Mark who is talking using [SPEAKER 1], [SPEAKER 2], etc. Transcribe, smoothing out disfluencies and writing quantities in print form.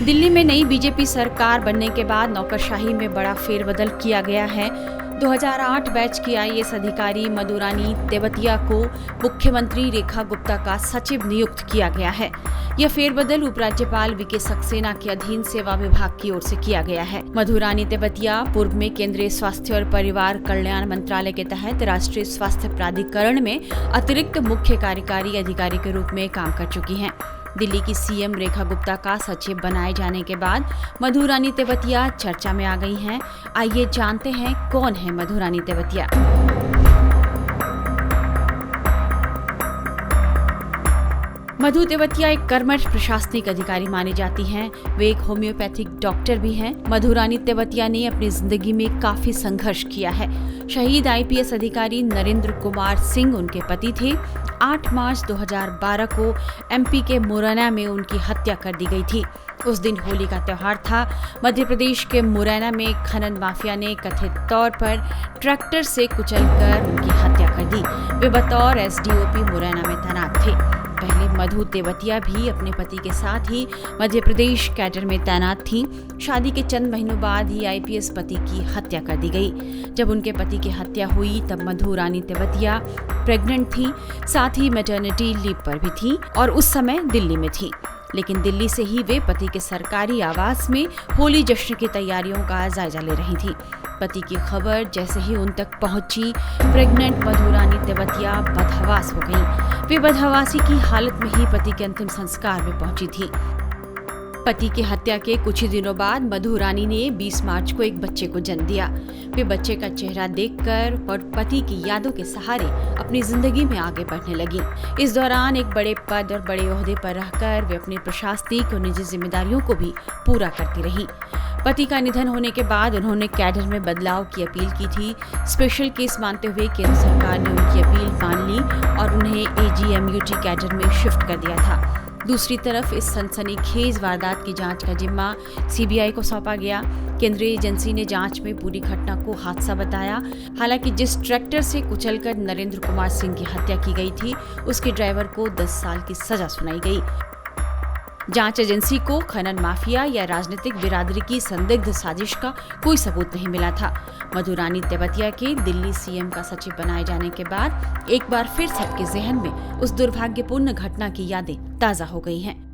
[SPEAKER 1] दिल्ली में नई बीजेपी सरकार बनने के बाद नौकरशाही में बड़ा फेरबदल किया गया है। 2008 बैच की आईएएस अधिकारी मधुरानी तेवतिया को मुख्यमंत्री रेखा गुप्ता का सचिव नियुक्त किया गया है। यह फेरबदल उपराज्यपाल वीके सक्सेना के अधीन सेवा विभाग की ओर से किया गया है। मधुरानी तेवतिया पूर्व में केंद्रीय स्वास्थ्य और परिवार कल्याण मंत्रालय के तहत राष्ट्रीय स्वास्थ्य प्राधिकरण में अतिरिक्त मुख्य कार्यकारी अधिकारी के रूप में काम कर चुकी हैं। दिल्ली की सीएम रेखा गुप्ता का सचिव बनाए जाने के बाद मधुरानी तेवतिया चर्चा में आ गई हैं। आइए जानते हैं कौन है मधुरानी तेवतिया। मधु तेवतिया एक कर्मठ प्रशासनिक अधिकारी मानी जाती हैं। वे एक होम्योपैथिक डॉक्टर भी हैं। मधुरानी तेवतिया ने अपनी जिंदगी में काफी संघर्ष किया है। शहीद आईपीएस अधिकारी नरेंद्र कुमार सिंह उनके पति थे। 8 मार्च 2012 को एमपी के मुरैना में उनकी हत्या कर दी गई थी। उस दिन होली का त्योहार था। मध्य प्रदेश के मुरैना में खनन माफिया ने कथित तौर पर ट्रैक्टर से कुचलकर उनकी हत्या कर दी। वे बतौर एसडीओपी मुरैना में तैनात थे। पहले मधु तेवतिया भी अपने पति के साथ ही मध्य प्रदेश कैडर में तैनात थीं। शादी के चंद महीनों बाद ही आईपीएस पति की हत्या कर दी गई। जब उनके पति की हत्या हुई तब मधुरानी तेवतिया प्रेग्नेंट थी, साथ ही मैटरनिटी लीव पर भी थी और उस समय दिल्ली में थी। लेकिन दिल्ली से ही वे पति के सरकारी आवास में होली जश्न की तैयारियों का जायजा ले रही थी। पति की खबर जैसे ही उन तक पहुंची, प्रेग्नेंट मधुरानी तेवतिया बदहवास हो गईं। वे बदहवासी की हालत में ही पति के अंतिम संस्कार में पहुंची थी। पति की हत्या के कुछ ही दिनों बाद मधुरानी ने 20 मार्च को एक बच्चे को जन्म दिया। वे बच्चे का चेहरा देखकर और पति की यादों के सहारे अपनी जिंदगी में आगे बढ़ने लगी। इस दौरान एक बड़े पद और बड़े ओहदे पर रहकर वे अपनी प्रशासनिक और निजी जिम्मेदारियों को भी पूरा करती रही। पति का निधन होने के बाद उन्होंने कैडर में बदलाव की अपील की थी। स्पेशल केस मानते हुए केंद्र सरकार ने उनकी अपील मान ली और उन्हें एजीएमयूटी कैडर में शिफ्ट कर दिया था। दूसरी तरफ इस सनसनीखेज वारदात की जांच का जिम्मा सीबीआई को सौंपा गया। केंद्रीय एजेंसी ने जांच में पूरी घटना को हादसा बताया। हालांकि जिस ट्रैक्टर से कुचलकर नरेंद्र कुमार सिंह की हत्या की गई थी, उसके ड्राइवर को 10 साल की सजा सुनाई गई। जांच एजेंसी को खनन माफिया या राजनीतिक बिरादरी की संदिग्ध साजिश का कोई सबूत नहीं मिला था। मधुरानी तेवतिया के दिल्ली सीएम का सचिव बनाए जाने के बाद एक बार फिर सबके जहन में उस दुर्भाग्यपूर्ण घटना की यादें ताजा हो गई हैं।